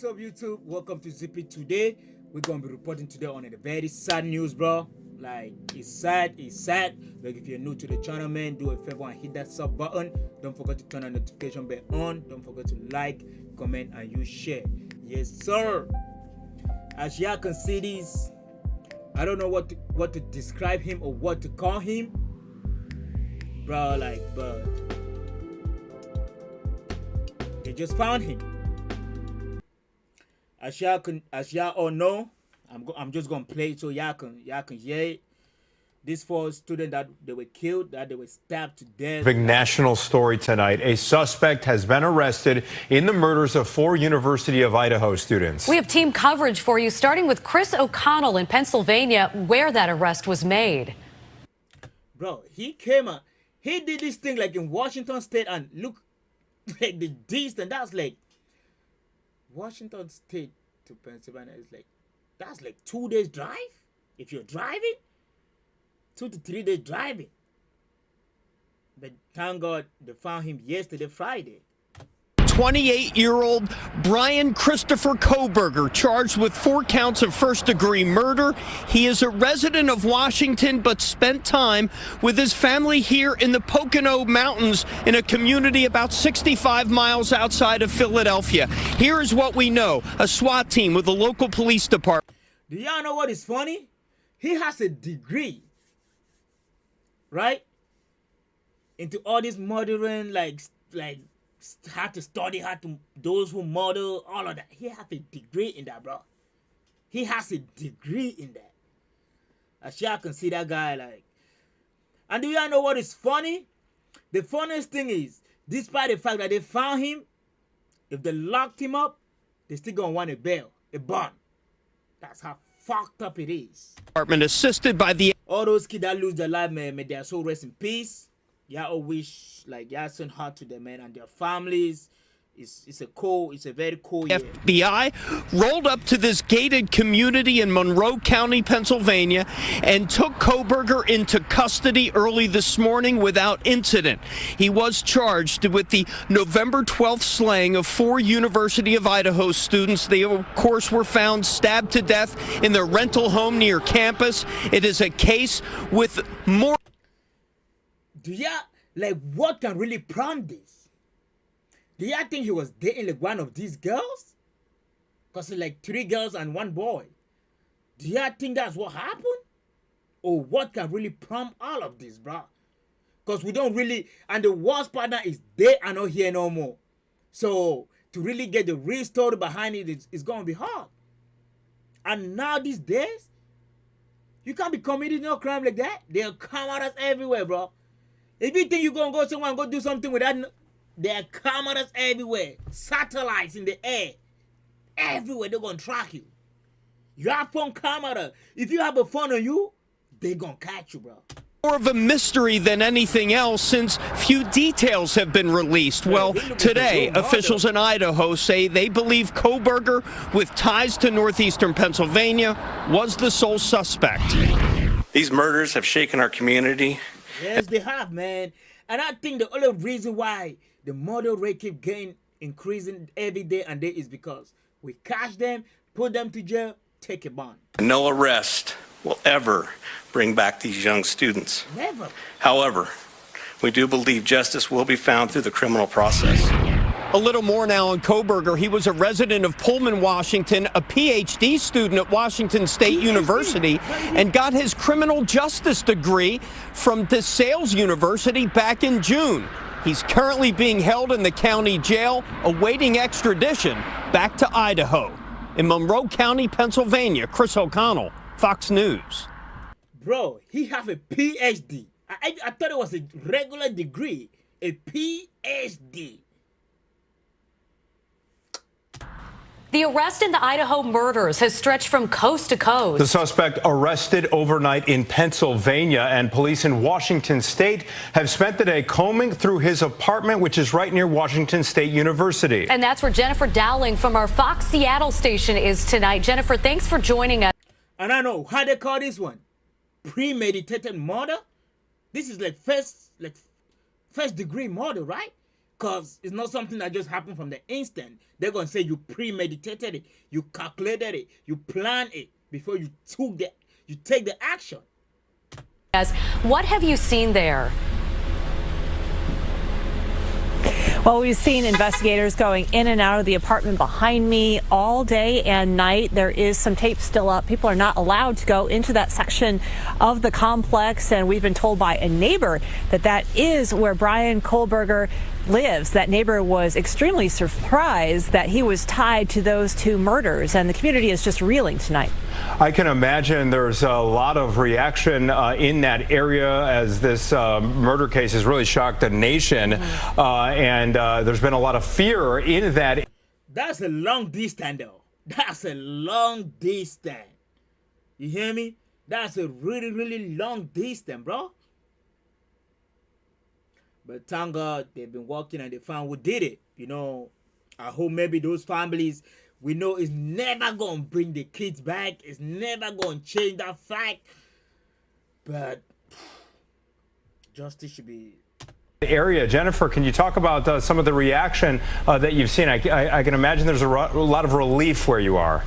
What's up, YouTube? Welcome to Zippy. Today we're gonna be reporting today on a very sad news, bro. Like, it's sad. Like, if you're new to the channel, man, do a favor and hit that sub button. Don't forget to turn on notification bell on. Don't forget to like, comment, and use share. Yes, sir. As y'all can see this, I don't know what to describe him or what to call him, bro. Like, but they just found him. As y'all all know, I'm just gonna play it so y'all can hear it. These 4 students that they were killed, that they were stabbed to death. Big national story tonight. A suspect has been arrested in the murders of 4 University of Idaho students. We have team coverage for you, starting with Chris O'Connell in Pennsylvania, where that arrest was made. Bro, he came out. He did this thing like in Washington State, and look, like the distance. That's like Washington State to Pennsylvania is like, that's like 2 days drive if you're driving. 2 to 3 days driving. But thank God they found him yesterday, Friday. 28-year-old Brian Christopher Kohberger, charged with 4 counts of first-degree murder. He is a resident of Washington, but spent time with his family here in the Pocono Mountains in a community about 65 miles outside of Philadelphia. Here is what we know. A SWAT team with the local police department. Do y'all know what is funny? He has a degree, right? Into all this murdering, like how to study, how to, those who model, all of that. He has a degree in that, bro. He has a degree in that. As y'all can see that guy, like. And do y'all know what is funny? The funniest thing is, despite the fact that they found him, if they locked him up, they still gonna want a bail, a bond. That's how fucked up it is. Department assisted by the all those kids that lose their life, man, may their soul rest in peace. Y'all all wish, like, y'all send heart to them, man, and their families. It's a very cool year. FBI rolled up to this gated community in Monroe County, Pennsylvania, and took Kohberger into custody early this morning without incident. He was charged with the November 12th slaying of 4 University of Idaho students. They, of course, were found stabbed to death in their rental home near campus. It is a case with more. Do y'all, like, what can really prompt this? Do y'all think he was dating like one of these girls? Because it's like 3 girls and 1 boy. Do y'all think that's what happened? Or what can really prompt all of this, bro? Because we don't really, and the worst part now is they are not here no more. So to really get the real story behind it, it's going to be hard. And now these days, you can't be committing no crime like that. They'll come at us everywhere, bro. If you think you're going to go somewhere and go do something with that, there are cameras everywhere. Satellites in the air. Everywhere, they're going to track you. You have phone camera. If you have a phone on you, they're going to catch you, bro. More of a mystery than anything else, since few details have been released. Well, today, officials in Idaho say they believe Kohberger, with ties to northeastern Pennsylvania, was the sole suspect. These murders have shaken our community. Yes, they have, man. And I think the only reason why the murder rate keep increasing every day and day is because we catch them, put them to jail, take a bond. No arrest will ever bring back these young students. Never. However, we do believe justice will be found through the criminal process. A little more now on Kohberger. He was a resident of Pullman, Washington, a PhD student at Washington State University, and got his criminal justice degree from DeSales University back in June. He's currently being held in the county jail, awaiting extradition back to Idaho. In Monroe County, Pennsylvania, Chris O'Connell, Fox News. Bro, he have a PhD. I thought it was a regular degree. A PhD. The arrest in the Idaho murders has stretched from coast to coast. The suspect arrested overnight in Pennsylvania, and police in Washington State have spent the day combing through his apartment, which is right near Washington State University. And that's where Jennifer Dowling from our Fox Seattle station is tonight. Jennifer, thanks for joining us. And I know how they call this one. Premeditated murder. This is like first degree murder, right? Because it's not something that just happened from the instant. They're going to say you premeditated it, you calculated it, you planned it before you take the action. Yes. What have you seen there? Well, we've seen investigators going in and out of the apartment behind me all day and night. There is some tape still up. People are not allowed to go into that section of the complex. And we've been told by a neighbor that that is where Brian Kohlberger lives. That neighbor was extremely surprised that he was tied to those two murders. And the community is just reeling tonight. I can imagine there's a lot of reaction in that area as this murder case has really shocked the nation. And there's been a lot of fear in that. That's a long distance, though. That's a long distance. You hear me? That's a really, really long distance, bro. But thank God they've been working and they found who did it. You know, I hope maybe those families, we know it's never going to bring the kids back. It's never going to change that fact. But justice should be... Area. Jennifer, can you talk about some of the reaction that you've seen? I can imagine there's a lot of relief where you are.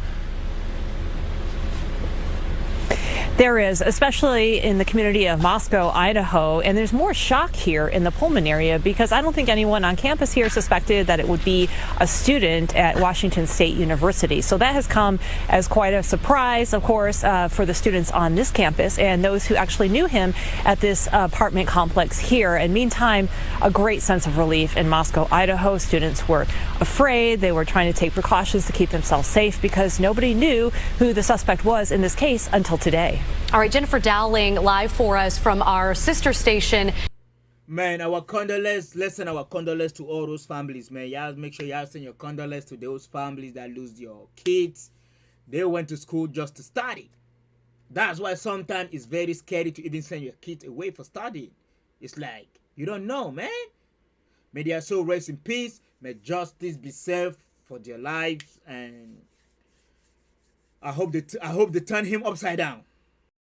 There is, especially in the community of Moscow, Idaho, and there's more shock here in the Pullman area because I don't think anyone on campus here suspected that it would be a student at Washington State University. So that has come as quite a surprise, of course, for the students on this campus and those who actually knew him at this apartment complex here. And meantime, a great sense of relief in Moscow, Idaho. Students were afraid. They were trying to take precautions to keep themselves safe because nobody knew who the suspect was in this case until today. All right, Jennifer Dowling live for us from our sister station. Man, our condolences, listen, our condolences to all those families, man. Y'all make sure y'all send your condolences to those families that lose your kids. They went to school just to study. That's why sometimes it's very scary to even send your kids away for studying. It's like, you don't know, man. May their soul rest in peace. May justice be served for their lives. And I hope they turn him upside down.